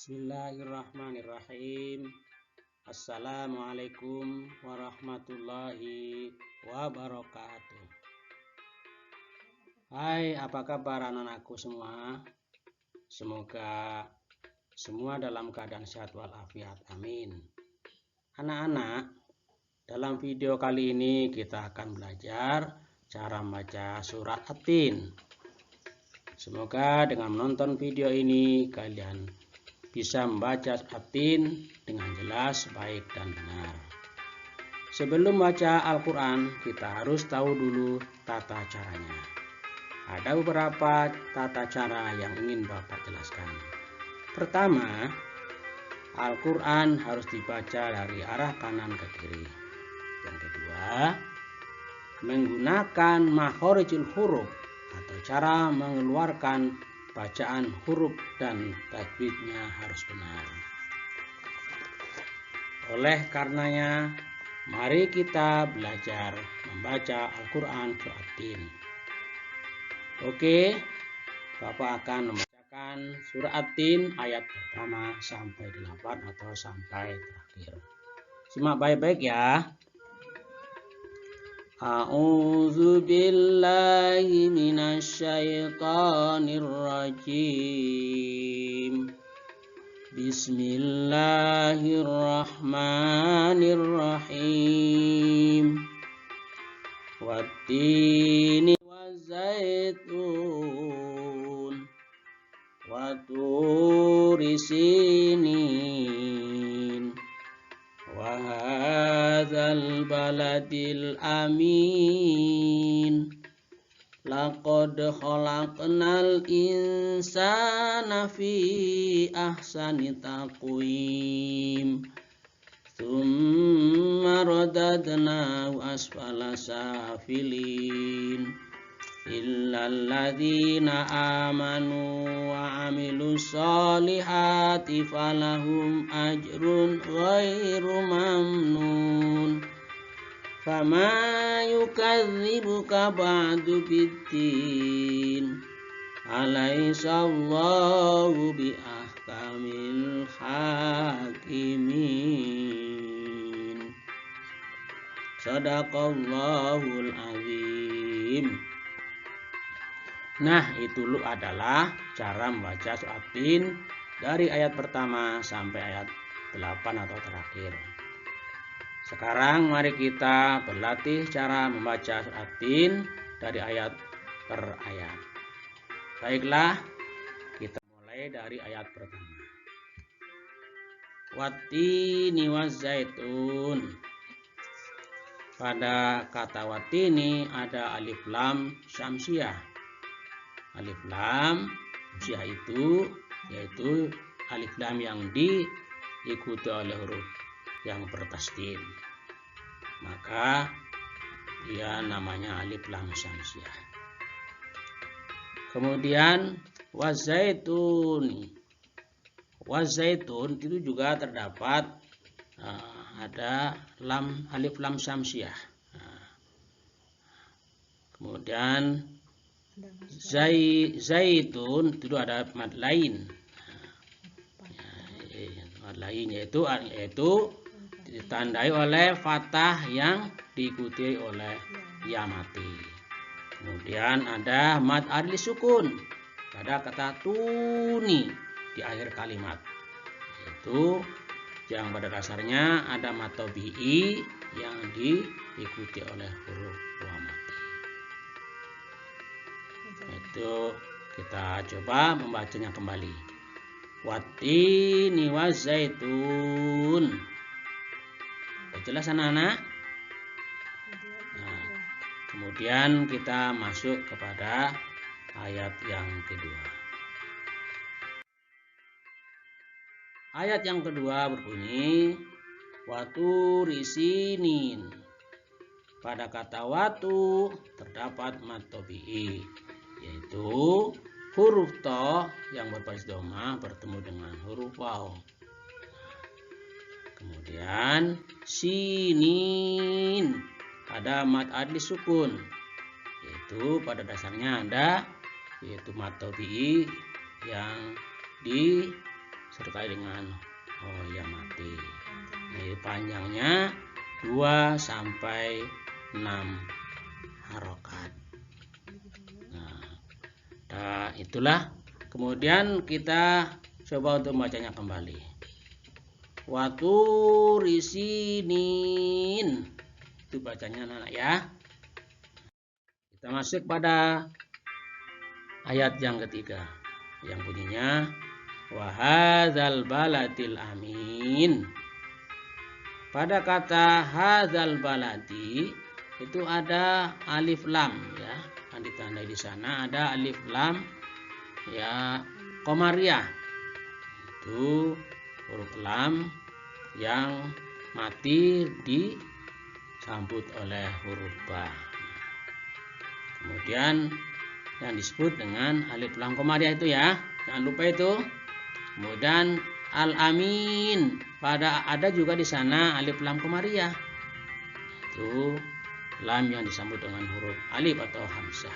Bismillahirrahmanirrahim. Assalamualaikum warahmatullahi wabarakatuh. Hai, apa kabar anak-anakku semua? Semoga semua dalam keadaan sehat walafiat. Amin. Anak-anak, dalam video kali ini kita akan belajar cara membaca surat At-Tin. Semoga dengan menonton video ini kalian bisa membaca At-Tin dengan jelas, baik dan benar. Sebelum baca Al-Quran, kita harus tahu dulu tata caranya. Ada beberapa tata cara yang ingin Bapak jelaskan. Pertama, Al-Quran harus dibaca dari arah kanan ke kiri. Yang kedua, menggunakan makhorijul huruf atau cara mengeluarkan bacaan huruf dan tajwidnya harus benar. Oleh karenanya, mari kita belajar membaca Al-Quran surat At-Tin. Oke, Bapak akan membacakan surat At-Tin ayat pertama sampai 8 atau sampai terakhir. Simak baik-baik ya. A'udzu billahi minasyaitonir rajim. Bismillahirrahmanirrahim. Wattini wazaitun waturi sinin wa hadzal baladil amin. Laqad khalaqnal insana fi ahsani taqwim. Tsumma radadnahu asfala safilin. Illal ladzina amanu wa amilus solihati falahum ajrun ghairu mamnun. Fama yukadzibuka ba'du biddin. Alaihissallahu biahkamil hakimin. Sadaqallahul azim. Nah, itu adalah cara membaca surat At-Tin dari ayat pertama sampai ayat 8 atau terakhir. Sekarang mari kita berlatih cara membaca surat At-Tin dari ayat per ayat. Baiklah, kita mulai dari ayat pertama. Wattini wazaitun. Pada kata wattini ada alif lam syamsiah. Alif lam syamsiah itu yaitu alif lam yang diikuti oleh huruf yang bertasdid, maka dia namanya alif lam syamsiah. Kemudian wazaitun. Wazaitun itu juga terdapat ada alif lam syamsiah. Kemudian zaitun itu ada mad lain. Mad lain yaitu ditandai oleh fathah yang diikuti oleh ya mati. Kemudian ada mad adli sukun pada kata tuni di akhir kalimat, yaitu yang pada dasarnya ada mad tabi'i yang diikuti oleh huruf wa mati. Itu kita coba membacanya kembali. Wattini wazaitun. Jelas anak-anak? Nah, kemudian kita masuk kepada ayat yang kedua. Ayat yang kedua berbunyi waturi sinin. Pada kata watu terdapat mad tabi'i, yaitu huruf to yang berbaris dhamma bertemu dengan huruf waw. Kemudian sinin ada mad adli sukun, yaitu pada dasarnya ada yaitu mad tabi'i yang sertai dengan ya mati. Ini panjangnya 2 sampai 6 harokat. Nah, itulah. Kemudian kita coba untuk membacanya kembali. Waturi sinin. Itu bacanya anak ya. Kita masuk pada ayat yang ketiga yang bunyinya wahadzal baladil amin. Pada kata hadzal baladi itu ada alif lam ya, kan ditandai di sana ada alif lam ya komariah. Itu huruf lam yang mati disambut oleh huruf ba. Kemudian yang disebut dengan alif lam komariah itu ya, jangan lupa itu. Kemudian al-amin, ada juga di sana alif lam komariah. Itu lam yang disambut dengan huruf alif atau hamzah.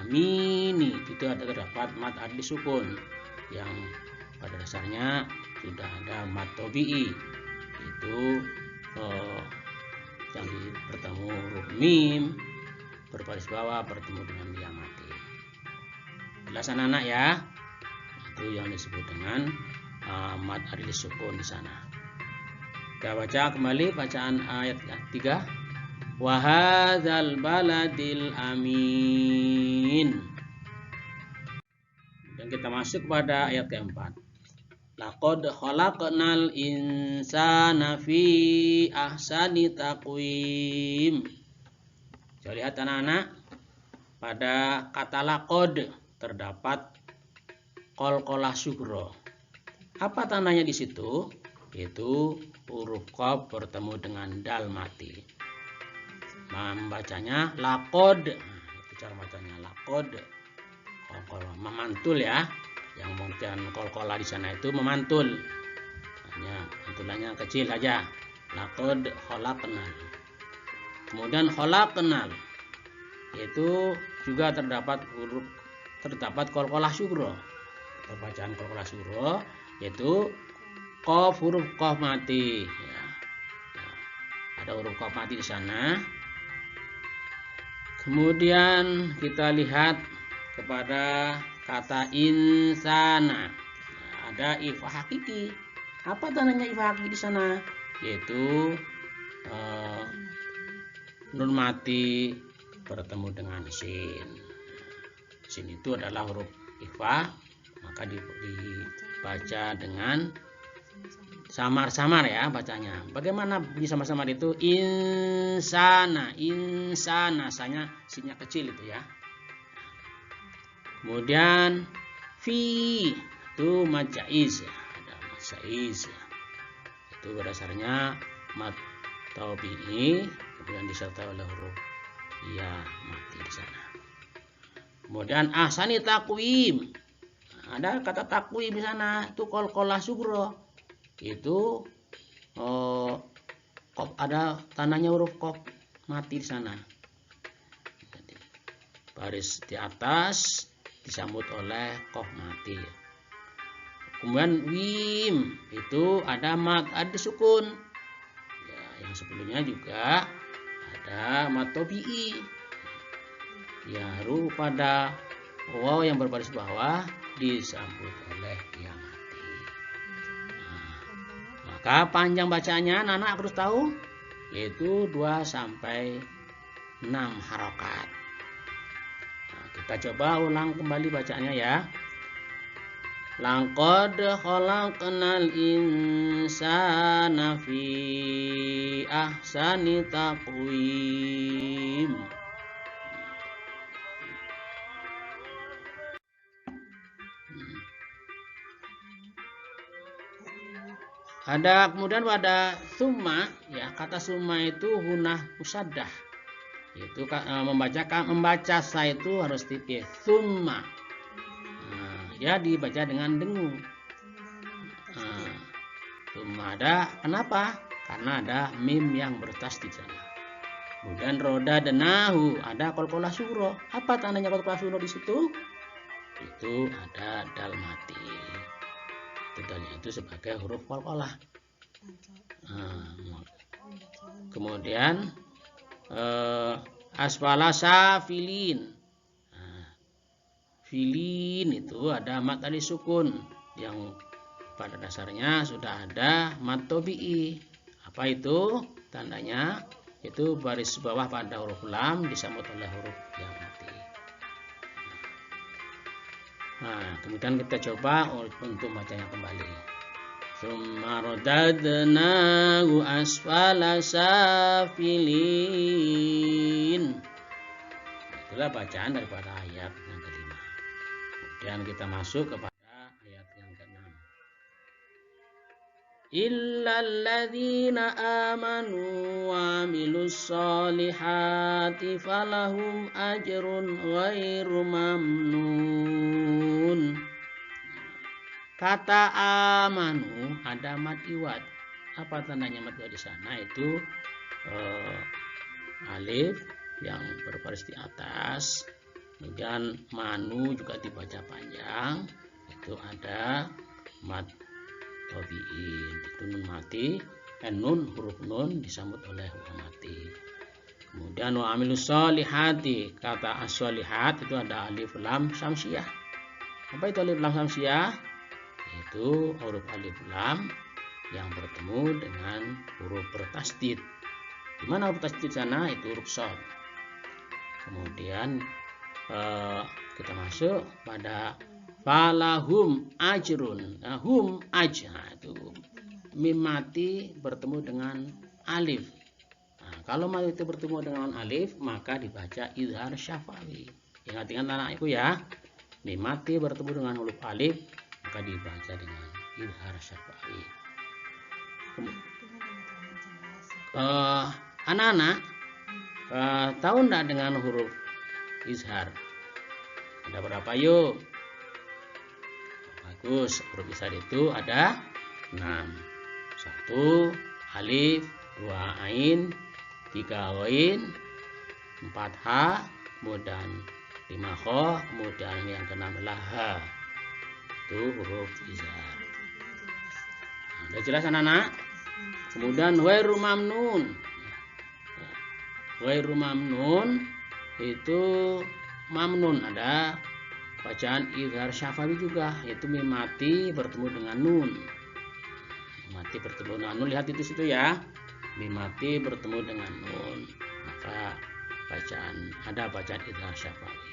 Amini itu terdapat mad adli sukun yang pada dasarnya sudah ada mad tabi'i. Itu yang bertemu huruf mim berbaris bawah bertemu dengan dia mati. Jelas anak-anak ya? Itu yang disebut dengan mad adli sukun di sana. Kita baca kembali bacaan ayat 3. Wahadzal baladil amin. Dan kita masuk pada ayat keempat. Laqad khalaqnal insana fi ahsani taqwim. Coba lihat anak-anak, pada kata laqad terdapat qalqalah sugro. Apa tandanya di situ? Itu huruf qaf bertemu dengan dal mati. Membacanya laqad. Itu cara bacanya laqad. Qalqalah memantul ya. Yang mungkin qalqalah di sana itu memantul. Hanya mantulannya kecil saja. Laqad khalaqnal. Kemudian khalaqnal itu juga terdapat qalqalah sugro. Bacaan qalqalah sugro yaitu qaf, huruf qaf mati ya. Ada huruf qaf mati di sana. Kemudian kita lihat kepada kata insana. Ada ifa hakiki. Apa tandanya ifa hakiki di sana? Yaitu nun mati bertemu dengan sin. Sin itu adalah huruf ikhfa, maka dibaca dengan samar-samar ya bacanya. Bagaimana bunyi samar-samar itu? Insana, insana, sinnya kecil itu ya. Kemudian fi itu mad jaiz ya. Ada mad jaiz ya. Itu berdasarnya mad tabi'i kemudian disertai oleh huruf ya mati di sana. Kemudian ahsani taqwim. Ada kata takwim di sana, itu qalqalah sugro. Itu ada tandanya huruf qaf mati di sana. Baris di atas disambut oleh qaf mati. Kemudian wim itu ada mad adli sukun. Ya, yang sebelumnya juga ada mad tabi'i. Ya, huruf pada waw yang berbaris bawah disambut oleh ya mati. Maka panjang bacanya anak-anak harus tahu yaitu 2 sampai 6 harokat. Kita coba ulang kembali bacaannya ya. Laqad khalaqnal insana fi ahsani taqwim. Ada kemudian pada summa ya, kata summa itu hunah musaddah. Itu membaca sa itu harus tipis. Summa. Ya dibaca dengan dengung. Summa ada kenapa? Karena ada mim yang bertasdid di sana. Kemudian roda denahu ada qalqalah sugro. Apa tandanya qalqalah sugro di situ? Itu ada dal mati. Tidalnya itu sebagai huruf qalqalah. Kemudian asfala safilin. Filin itu ada mad alif sukun yang pada dasarnya sudah ada mad tabi'i. Apa itu? Tandanya itu baris bawah pada huruf lam disambut oleh huruf yang mati. Nah, kemudian kita coba untuk bacanya kembali. Summa radadnahu asfala safilin. Itulah bacaan daripada ayat yang kelima. Kemudian kita masuk kepada ayat yang keenam. Illalladzina amanu wa amilus solihati falahum ajrun ghairu mamnun. Kata amanu ada mad iwad. Apa tandanya mad iwad di sana? Itu alif yang berbaris di atas. Kemudian manu juga dibaca panjang. Itu ada mad tabi'in. Itu nun mati. Nun huruf nun disambut oleh huruf mati. Kemudian wa amilus solihati. Kata as-solihat itu ada alif lam samsiyah. Apa itu alif lam samsiyah? Itu huruf alif lam yang bertemu dengan huruf bertasdid. Di mana huruf tasdid sana? Itu huruf shad. Kemudian kita masuk pada falahum ajrun. Nah, hum aj. Nah, itu mim mati bertemu dengan alif. Nah, kalau mati itu bertemu dengan alif maka dibaca izhar syafawi. Ingat-ingat anak ibu ya. Mim mati bertemu dengan huruf alif maka dibaca dengan izhar syafawi. Anak-anak tahu enggak dengan huruf izhar? Ada berapa yuk? Bagus, huruf izhar itu ada 6. 1 alif, 2 ain, 3 ghain, 4 ha, kemudian 5 kha, kemudian yang ke-6 adalah ha. Itu huruf izhar. Nah, udah jelas anak-anak? Kemudian ghairu mamnun. Ghairu mamnun itu mamnun ada bacaan izhar syafawi juga, yaitu mim mati bertemu dengan nun. Mati bertemu dengan nun, lihat itu situ ya. Mim mati bertemu dengan nun. Maka ada bacaan izhar syafawi.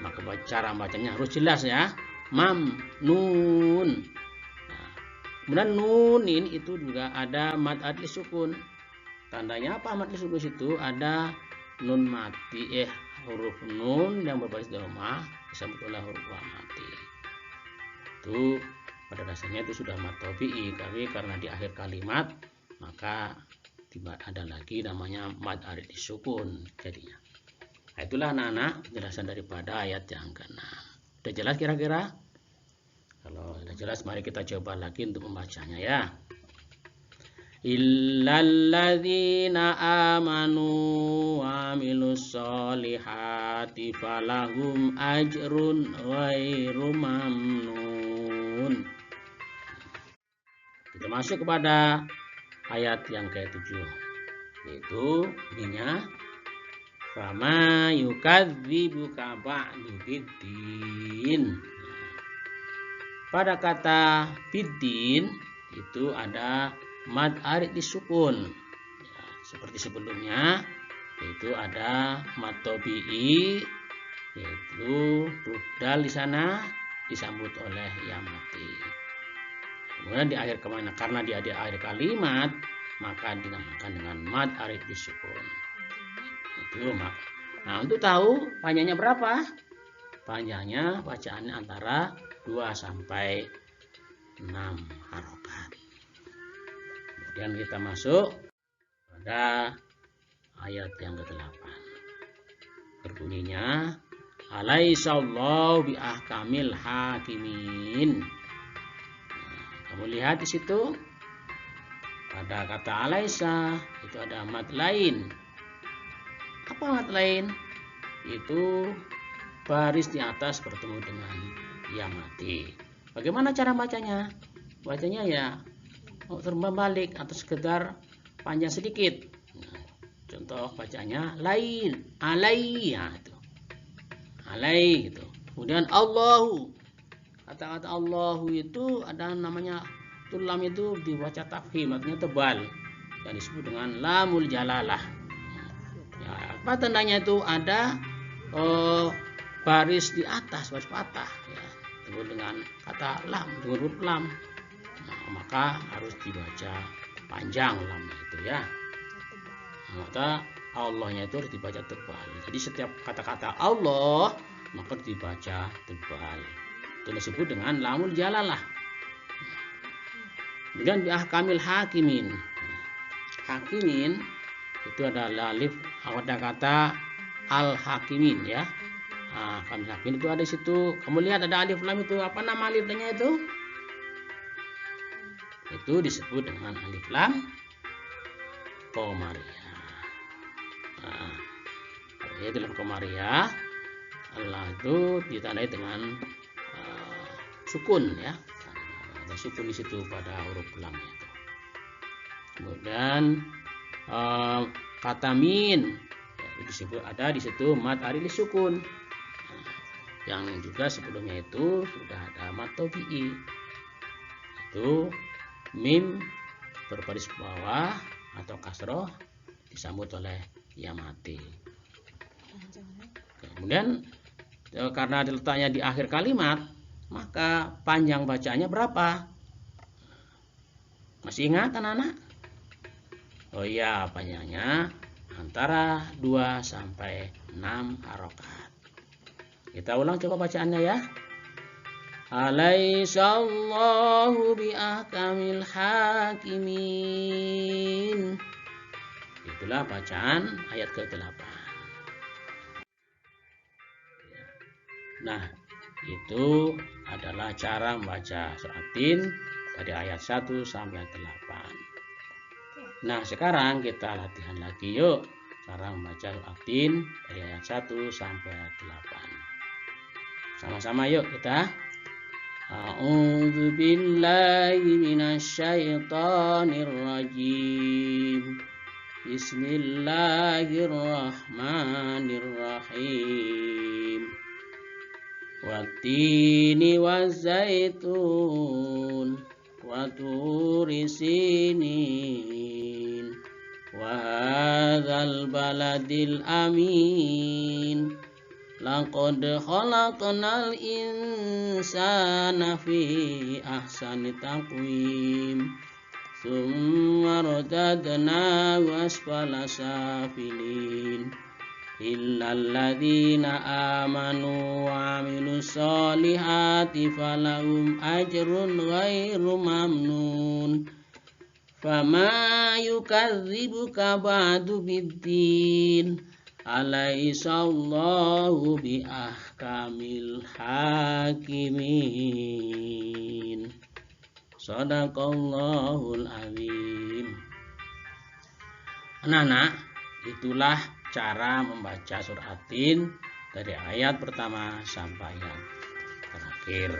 Maka cara bacanya harus jelas ya. Mamnun. Nah, kemudian nunin itu juga ada mad alif sukun. Tandanya apa mad alif sukun itu? Ada nun mati huruf nun yang berbaris dhammah disambut oleh huruf wa mati. Itu pada dasarnya itu sudah mad tabi'i, tapi karena di akhir kalimat maka ada lagi namanya mad alif sukun jadinya. Nah, itulah anak-anak penjelasan daripada ayat yang ke-6. Sudah jelas kira-kira? Kalau sudah jelas mari kita coba lagi untuk membacanya ya. Illalladzina amanu wa amilus solihati falahum ajrun ghairu mamnun. Kita masuk kepada ayat yang ke-7, yaitu bunyinya fama yukadzibuka ba'du biddin. Pada kata biddin itu ada mad arid disukun ya, seperti sebelumnya, yaitu ada mad tabi'i, yaitu huruf dal di sana disambut oleh ya mati. Kemudian di akhir kemana? Karena di akhir kalimat maka dinamakan dengan mad arid disukun. Itu maka. Nah, untuk tahu panjangnya berapa? Panjangnya bacaannya antara 2 sampai 6 harokat. Kemudian kita masuk pada ayat yang ke-8. Berbunyinya alaisallahu biahkamil hakimin. Nah, kamu lihat di situ pada kata alaisa itu ada mad lain. Apa mad lain? Itu baris di atas bertemu dengan ya mati. Bagaimana cara bacanya? Bacanya ya terbang balik atau sekedar panjang sedikit. Nah, contoh bacanya lain, alai, ya itu. Alai gitu. Kemudian Allahu. Kata-kata Allahu itu ada namanya tulam itu dibaca tafkhim, artinya tebal. Dan disebut dengan lamul jalalah. Ya, apa tandanya itu? Ada baris di atas, baris patah. Ya, disebut dengan kata lam, dengan huruf lam. Nah, maka harus dibaca panjang lamnya itu ya. Maka Allahnya itu harus dibaca tebal. Jadi setiap kata-kata Allah maka dibaca tebal. Itu disebut dengan lamul jalalah. Kemudian bi ahkamil hakimin. Hakimin itu adalah alif ada kata al hakimin ya. Nah, kamil hakimin itu ada di situ. Kamu lihat ada alif lam itu, apa nama alifnya itu? Itu disebut dengan alif lam qamariyah. Nah, yaitu lam qamariyah. Allah itu ditandai dengan sukun ya. Ada sukun di situ pada huruf lam itu. Kemudian kata min ya, disebut ada di situ mad arili sukun. Nah, yang juga sebelumnya itu sudah ada mad tabi'i. Itu mim berbaris bawah atau kasroh disambut oleh ya mati. Kemudian karena diletaknya di akhir kalimat, maka panjang bacanya berapa? Masih ingat anak-anak? Oh iya, panjangnya antara 2 sampai 6 harokat. Kita ulang coba bacaannya ya. Alaihissallahu biahkamil hakimin. Itulah bacaan ayat ke-8. Nah, itu adalah cara membaca surat Tin dari ayat 1 sampai 8. Nah, sekarang kita latihan lagi yuk cara membaca surat Tin dari ayat 1 sampai 8. Sama-sama yuk kita. A'udzu billahi minasyaitonir rajim. Bismillahirrahmanirrahim. Wattini wazzaitun wa turi sinin wa hadzal baladil amin. Laqad khalaqnal insana fi ahsani taqwim. Tsumma radadnahu asfala safilin. Illal ladzina amanu wa amilus solihati falahum ajrun ghairu mamnun. Fama yukadzibuka ba'du biddin. Alaihissallahu biahkamil hakimin. Shadaqallahul azim. Anak-anak, itulah cara membaca surat Tin dari ayat pertama sampai yang terakhir.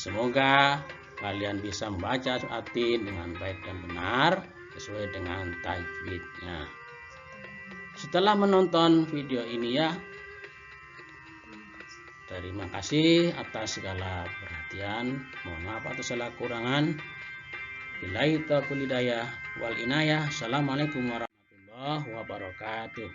Semoga kalian bisa membaca surat Tin dengan baik dan benar sesuai dengan tajwidnya. Setelah menonton video ini ya, terima kasih atas segala perhatian. Mohon maaf atas segala kurangan. Billahi taufiq wal hidayah wal inayah. Assalamualaikum warahmatullahi wabarakatuh.